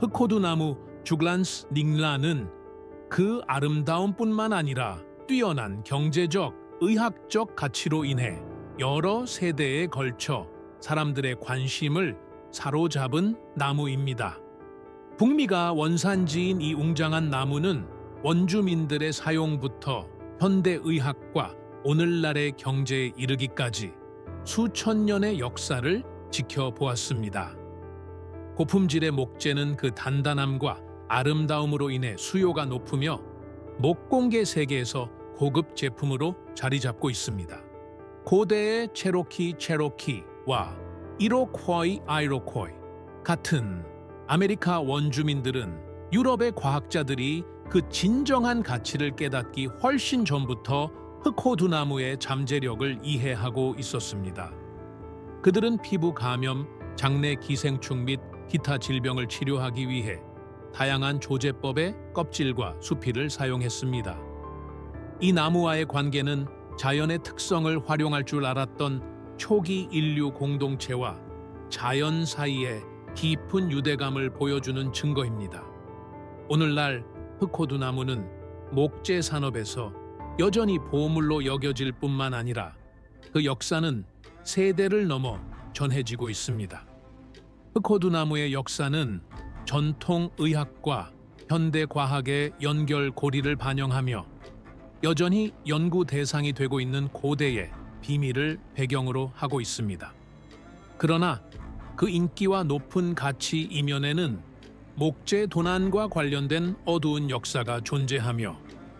흑호두나무 주글란스 닝라는 그 아름다움뿐만 아니라 뛰어난 경제적, 의학적 가치로 인해 여러 세대에 걸쳐 사람들의 관심을 사로잡은 나무입니다. 북미가 원산지인 이 웅장한 나무는 원주민들의 사용부터 현대의학과 오늘날의 경제에 이르기까지 수천 년의 역사를 지켜보았습니다. 고품질의 목재는 그 단단함과 아름다움으로 인해 수요가 높으며 목공계 세계에서 고급 제품으로 자리 잡고 있습니다. 고대의 체로키와 이로쿼이 같은 아메리카 원주민들은 유럽의 과학자들이 그 진정한 가치를 깨닫기 훨씬 전부터 흑호두나무의 잠재력을 이해하고 있었습니다. 그들은 피부 감염, 장내 기생충 및 기타 질병을 치료하기 위해 다양한 조제법의 껍질과 수피를 사용했습니다. 이 나무와의 관계는 자연의 특성을 활용할 줄 알았던 초기 인류 공동체와 자연 사이의 깊은 유대감을 보여주는 증거입니다. 오늘날 흑호두나무는 목재 산업에서 여전히 보물로 여겨질 뿐만 아니라 그 역사는 세대를 넘어 전해지고 있습니다. 흑호두나무의 역사는 전통 의학과 현대 과학의 연결고리를 반영하며 여전히 연구 대상이 되고 있는 고대의 비밀을 배경으로 하고 있습니다. 그러나 그 인기와 높은 가치 이면에는 목재 도난과 관련된 어두운 역사가 존재하며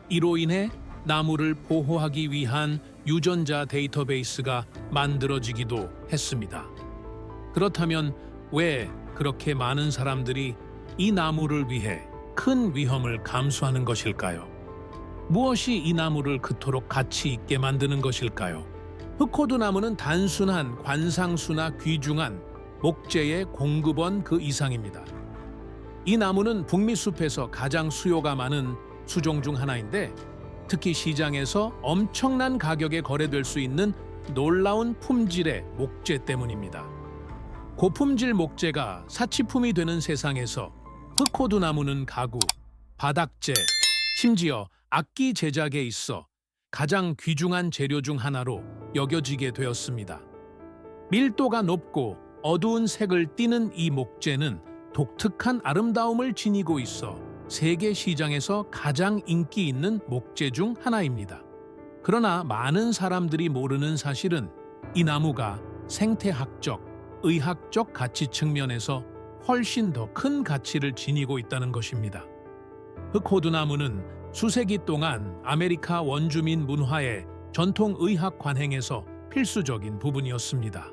이로 인해 나무를 보호하기 위한 유전자 데이터베이스가 만들어지기도 했습니다. 그렇다면 왜 그렇게 많은 사람들이 이 나무를 위해 큰 위험을 감수하는 것일까요? 무엇이 이 나무를 그토록 가치 있게 만드는 것일까요? 흑호두나무는 단순한 관상수나 귀중한 목재의 공급원 그 이상입니다. 이 나무는 북미 숲에서 가장 수요가 많은 수종 중 하나인데 특히 시장에서 엄청난 가격에 거래될 수 있는 놀라운 품질의 목재 때문입니다. 고품질 목재가 사치품이 되는 세상에서 흑호두나무는 가구, 바닥재, 심지어 악기 제작에 있어 가장 귀중한 재료 중 하나로 여겨지게 되었습니다. 밀도가 높고 어두운 색을 띠는 이 목재는 독특한 아름다움을 지니고 있어 세계 시장에서 가장 인기 있는 목재 중 하나입니다. 그러나 많은 사람들이 모르는 사실은 이 나무가 생태학적, 의학적 가치 측면에서 훨씬 더 큰 가치를 지니고 있다는 것입니다. 흑호두나무는 수세기 동안 아메리카 원주민 문화의 전통 의학 관행에서 필수적인 부분이었습니다.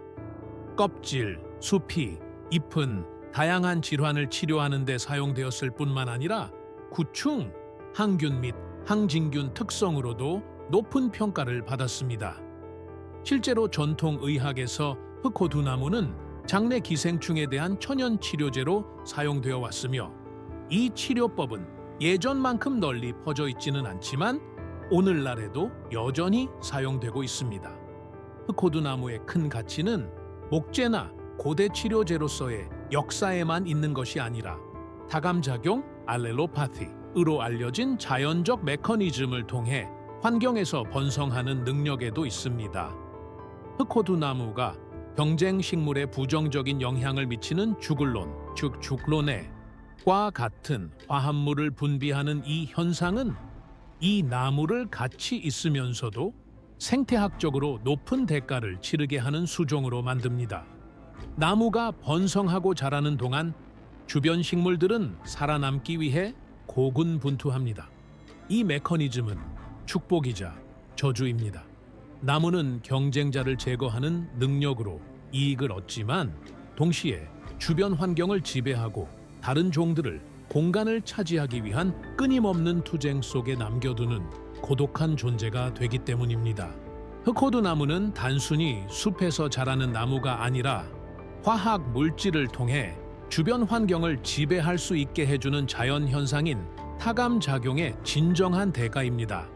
껍질, 수피, 잎은 다양한 질환을 치료하는 데 사용되었을 뿐만 아니라 구충, 항균 및 항진균 특성으로도 높은 평가를 받았습니다. 실제로 전통 의학에서 흑호두나무는 장내 기생충에 대한 천연 치료제로 사용되어 왔으며 이 치료법은 예전만큼 널리 퍼져 있지는 않지만 오늘날에도 여전히 사용되고 있습니다. 흑호두나무의 큰 가치는 목재나 고대 치료제로서의 역사에만 있는 것이 아니라 다감작용, 알렐로파티으로 알려진 자연적 메커니즘을 통해 환경에서 번성하는 능력에도 있습니다. 흑호두나무가 경쟁식물에 부정적인 영향을 미치는 주글론, 즉 죽론에과 같은 화합물을 분비하는 이 현상은 이 나무를 가치 있으면서도 생태학적으로 높은 대가를 치르게 하는 수종으로 만듭니다. 나무가 번성하고 자라는 동안 주변 식물들은 살아남기 위해 고군분투합니다. 이 메커니즘은 축복이자 저주입니다. 나무는 경쟁자를 제거하는 능력으로 이익을 얻지만 동시에 주변 환경을 지배하고 다른 종들을 공간을 차지하기 위한 끊임없는 투쟁 속에 남겨두는 고독한 존재가 되기 때문입니다. 흑호두나무는 단순히 숲에서 자라는 나무가 아니라 화학 물질을 통해 주변 환경을 지배할 수 있게 해주는 자연 현상인 타감작용의 진정한 대가입니다.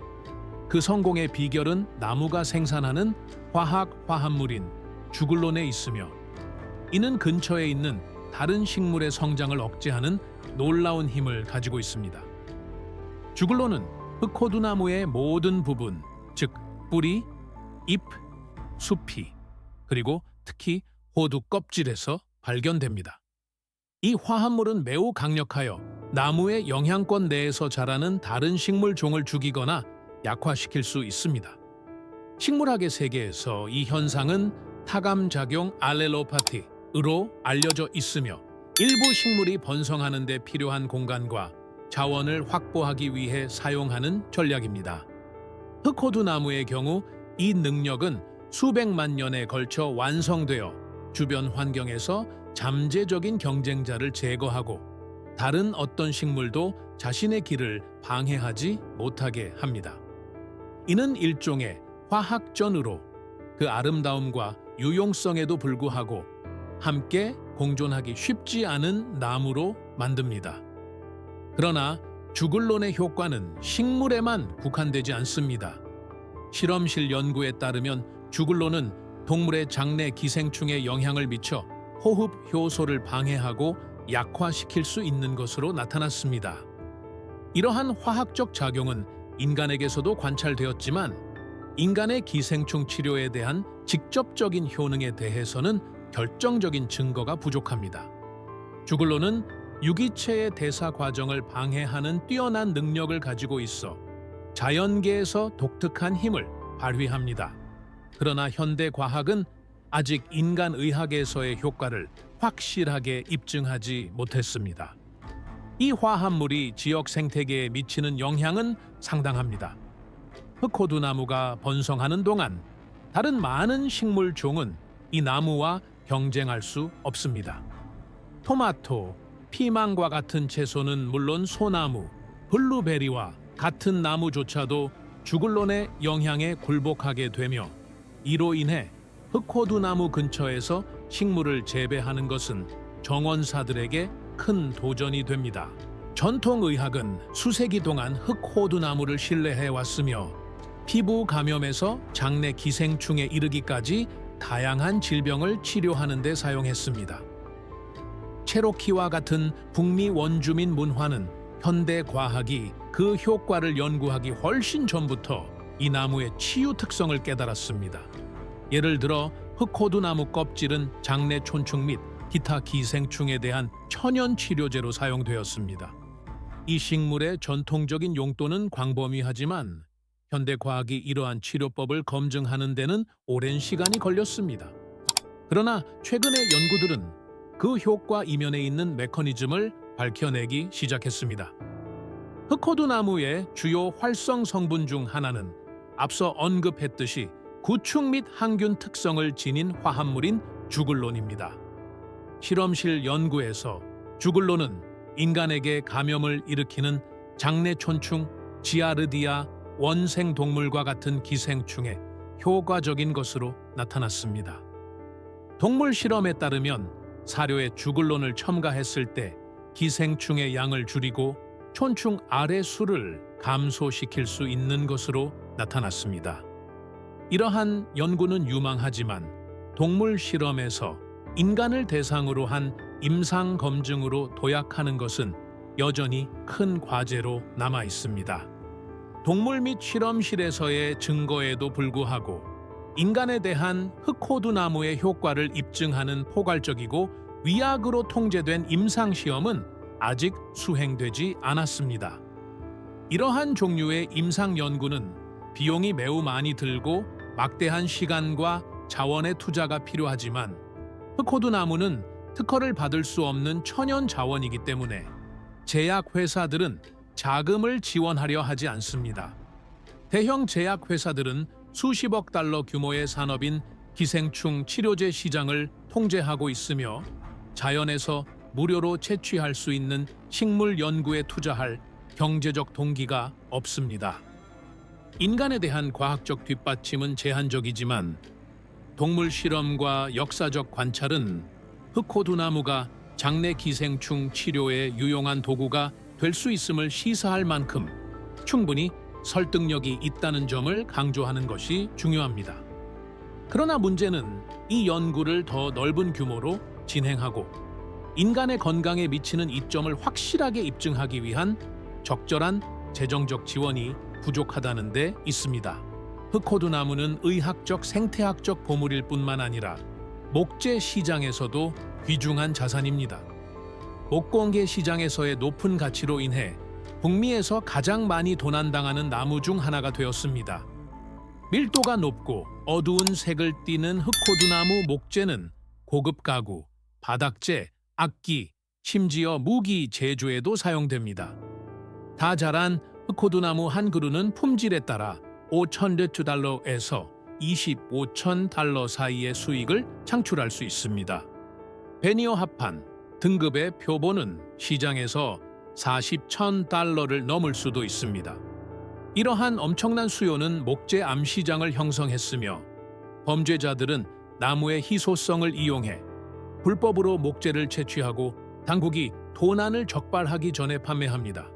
그 성공의 비결은 나무가 생산하는 화합물인 주글론에 있으며 이는 근처에 있는 다른 식물의 성장을 억제하는 놀라운 힘을 가지고 있습니다. 주글로는 흑호두나무의 모든 부분, 즉 뿌리, 잎, 숲이, 그리고 특히 호두 껍질에서 발견됩니다. 이 화합물은 매우 강력하여 나무의 영향권 내에서 자라는 다른 식물 종을 죽이거나 약화시킬 수 있습니다. 식물학의 세계에서 이 현상은 타감작용 알렐로파티로 알려져 있으며 일부 식물이 번성하는 데 필요한 공간과 자원을 확보하기 위해 사용하는 전략입니다. 흑호두나무의 경우 이 능력은 수백만 년에 걸쳐 완성되어 주변 환경에서 잠재적인 경쟁자를 제거하고 다른 어떤 식물도 자신의 길을 방해하지 못하게 합니다. 이는 일종의 화학전으로 그 아름다움과 유용성에도 불구하고 함께 공존하기 쉽지 않은 나무로 만듭니다. 그러나 주글론의 효과는 식물에만 국한되지 않습니다. 실험실 연구에 따르면 주글론은 동물의 장내 기생충에 영향을 미쳐 호흡 효소를 방해하고 약화시킬 수 있는 것으로 나타났습니다. 이러한 화학적 작용은 인간에게서도 관찰되었지만 인간의 기생충 치료에 대한 직접적인 효능에 대해서는 결정적인 증거가 부족합니다. 주글론은 유기체의 대사 과정을 방해하는 뛰어난 능력을 가지고 있어 자연계에서 독특한 힘을 발휘합니다. 그러나 현대 과학은 아직 인간의학에서의 효과를 확실하게 입증하지 못했습니다. 이 화합물이 지역 생태계에 미치는 영향은 상당합니다. 흑호두나무가 번성하는 동안 다른 많은 식물 종은 이 나무와 경쟁할 수 없습니다. 토마토, 피망과 같은 채소는 물론 소나무, 블루베리와 같은 나무조차도 주글론의 영향에 굴복하게 되며 이로 인해 흑호두나무 근처에서 식물을 재배하는 것은 정원사들에게 큰 도전이 됩니다. 전통의학은 수세기 동안 흑호두나무를 신뢰해 왔으며 피부 감염에서 장내 기생충에 이르기까지 다양한 질병을 치료하는 데 사용했습니다. 체로키와 같은 북미 원주민 문화는 현대 과학이 그 효과를 연구하기 훨씬 전부터 이 나무의 치유 특성을 깨달았습니다. 예를 들어 흑호두나무 껍질은 장내 촌충 및 기타 기생충에 대한 천연 치료제로 사용되었습니다. 이 식물의 전통적인 용도는 광범위하지만 현대 과학이 이러한 치료법을 검증하는 데는 오랜 시간이 걸렸습니다. 그러나 최근의 연구들은 그 효과 이면에 있는 메커니즘을 밝혀내기 시작했습니다. 흑호두나무의 주요 활성 성분 중 하나는 앞서 언급했듯이 구축 및 항균 특성을 지닌 화합물인 주글론입니다. 실험실 연구에서 주글론은 인간에게 감염을 일으키는 장내촌충, 지아르디아, 원생동물과 같은 기생충에 효과적인 것으로 나타났습니다. 동물 실험에 따르면 사료에 주글론을 첨가했을 때 기생충의 양을 줄이고 촌충 알의 수를 감소시킬 수 있는 것으로 나타났습니다. 이러한 연구는 유망하지만 동물 실험에서 인간을 대상으로 한 임상 검증으로 도약하는 것은 여전히 큰 과제로 남아 있습니다. 동물 및 실험실에서의 증거에도 불구하고 인간에 대한 흑호두나무의 효과를 입증하는 포괄적이고 위약으로 통제된 임상시험은 아직 수행되지 않았습니다. 이러한 종류의 임상 연구는 비용이 매우 많이 들고 막대한 시간과 자원의 투자가 필요하지만 흑호두나무는 특허를 받을 수 없는 천연 자원이기 때문에 제약회사들은 자금을 지원하려 하지 않습니다. 대형 제약회사들은 수십억 달러 규모의 산업인 기생충 치료제 시장을 통제하고 있으며 자연에서 무료로 채취할 수 있는 식물 연구에 투자할 경제적 동기가 없습니다. 인간에 대한 과학적 뒷받침은 제한적이지만 동물 실험과 역사적 관찰은 흑호두나무가 장내 기생충 치료에 유용한 도구가 될 수 있음을 시사할 만큼 충분히 설득력이 있다는 점을 강조하는 것이 중요합니다. 그러나 문제는 이 연구를 더 넓은 규모로 진행하고 인간의 건강에 미치는 이점을 확실하게 입증하기 위한 적절한 재정적 지원이 부족하다는 데 있습니다. 흑호두나무는 의학적 생태학적 보물일 뿐만 아니라 목재 시장에서도 귀중한 자산입니다. 목공개 시장에서의 높은 가치로 인해 북미에서 가장 많이 도난당하는 나무 중 하나가 되었습니다. 밀도가 높고 어두운 색을 띠는 흑호두나무 목재는 고급 가구, 바닥재, 악기, 심지어 무기 제조에도 사용됩니다. 다 자란 흑호두나무 한 그루는 품질에 따라 $5,000에서 $25,000 사이의 수익을 창출할 수 있습니다. 베니어 합판, 등급의 표본은 시장에서 $40,000를 넘을 수도 있습니다. 이러한 엄청난 수요는 목재 암 시장을 형성했으며 범죄자들은 나무의 희소성을 이용해 불법으로 목재를 채취하고 당국이 도난을 적발하기 전에 판매합니다.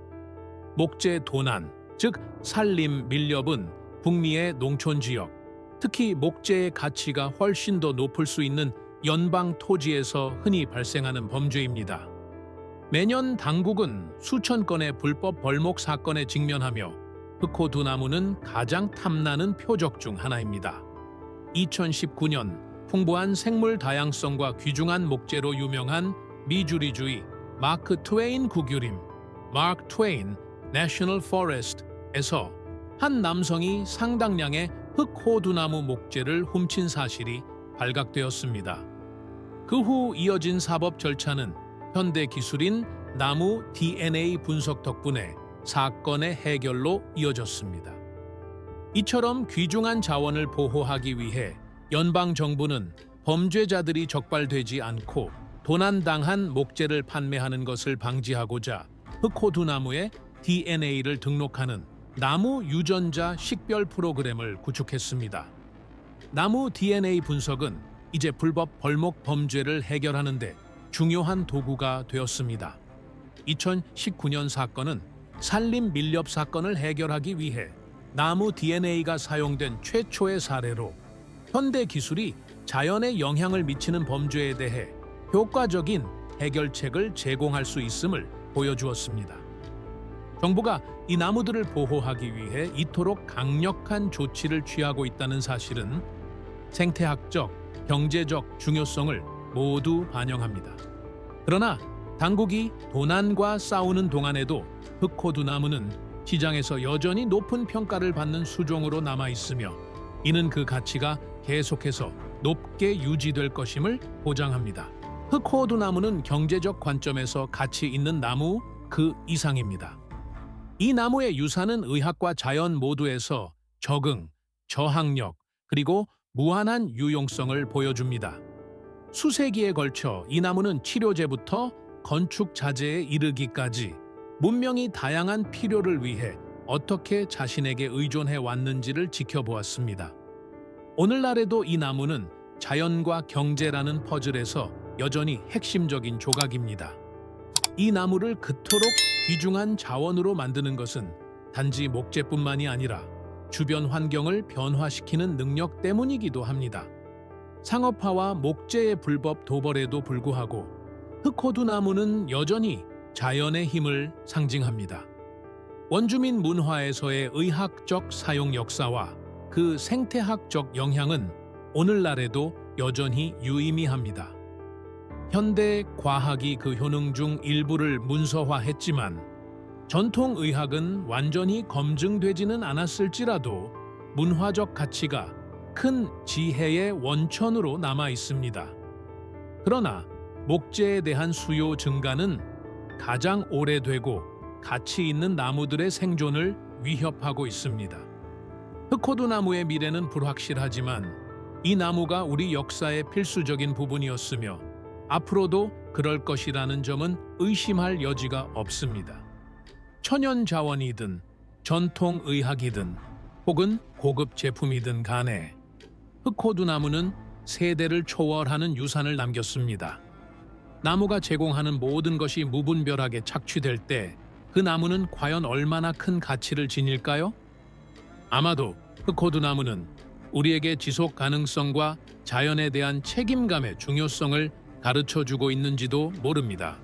목재 도난, 즉 산림 밀렵은 북미의 농촌 지역, 특히 목재의 가치가 훨씬 더 높을 수 있는 연방 토지에서 흔히 발생하는 범죄입니다. 매년 당국은 수천 건의 불법 벌목 사건에 직면하며 흑호두나무는 가장 탐나는 표적 중 하나입니다. 2019년 풍부한 생물 다양성과 귀중한 목재로 유명한 미주리주의 마크 트웨인 국유림 마크 트웨인 내셔널 포레스트에서 한 남성이 상당량의 흑호두나무 목재를 훔친 사실이 발각되었습니다. 그 후 이어진 사법 절차는 현대 기술인 나무 DNA 분석 덕분에 사건의 해결로 이어졌습니다. 이처럼 귀중한 자원을 보호하기 위해 연방 정부는 범죄자들이 적발되지 않고 도난당한 목재를 판매하는 것을 방지하고자 흑호두나무의 DNA를 등록하는 나무 유전자 식별 프로그램을 구축했습니다. 나무 DNA 분석은 이제 불법 벌목 범죄를 해결하는 데 중요한 도구가 되었습니다. 2019년 사건은 산림 밀렵 사건을 해결하기 위해 나무 DNA가 사용된 최초의 사례로 현대 기술이 자연에 영향을 미치는 범죄에 대해 효과적인 해결책을 제공할 수 있음을 보여주었습니다. 정부가 이 나무들을 보호하기 위해 이토록 강력한 조치를 취하고 있다는 사실은 생태학적, 경제적 중요성을 모두 반영합니다. 그러나 당국이 도난과 싸우는 동안에도 흑호두나무는 시장에서 여전히 높은 평가를 받는 수종으로 남아 있으며 이는 그 가치가 계속해서 높게 유지될 것임을 보장합니다. 흑호두나무는 경제적 관점에서 가치 있는 나무 그 이상입니다. 이 나무의 유산은 의학과 자연 모두에서 적응, 저항력, 그리고 무한한 유용성을 보여줍니다. 수세기에 걸쳐 이 나무는 치료제부터 건축 자재에 이르기까지 문명이 다양한 필요를 위해 어떻게 자신에게 의존해 왔는지를 지켜보았습니다. 오늘날에도 이 나무는 자연과 경제라는 퍼즐에서 여전히 핵심적인 조각입니다. 이 나무를 그토록 귀중한 자원으로 만드는 것은 단지 목재뿐만이 아니라 주변 환경을 변화시키는 능력 때문이기도 합니다. 상업화와 목재의 불법 도벌에도 불구하고 흑호두나무는 여전히 자연의 힘을 상징합니다. 원주민 문화에서의 의학적 사용 역사와 그 생태학적 영향은 오늘날에도 여전히 유의미합니다. 현대 과학이 그 효능 중 일부를 문서화했지만 전통 의학은 완전히 검증되지는 않았을지라도 문화적 가치가 큰 지혜의 원천으로 남아 있습니다. 그러나 목재에 대한 수요 증가는 가장 오래되고 가치 있는 나무들의 생존을 위협하고 있습니다. 흑호두나무의 미래는 불확실하지만 이 나무가 우리 역사의 필수적인 부분이었으며 앞으로도 그럴 것이라는 점은 의심할 여지가 없습니다. 천연 자원이든 전통 의학이든 혹은 고급 제품이든 간에 흑호두나무는 세대를 초월하는 유산을 남겼습니다. 나무가 제공하는 모든 것이 무분별하게 착취될 때 그 나무는 과연 얼마나 큰 가치를 지닐까요? 아마도 흑호두나무는 우리에게 지속 가능성과 자연에 대한 책임감의 중요성을 가르쳐 주고 있는지도 모릅니다.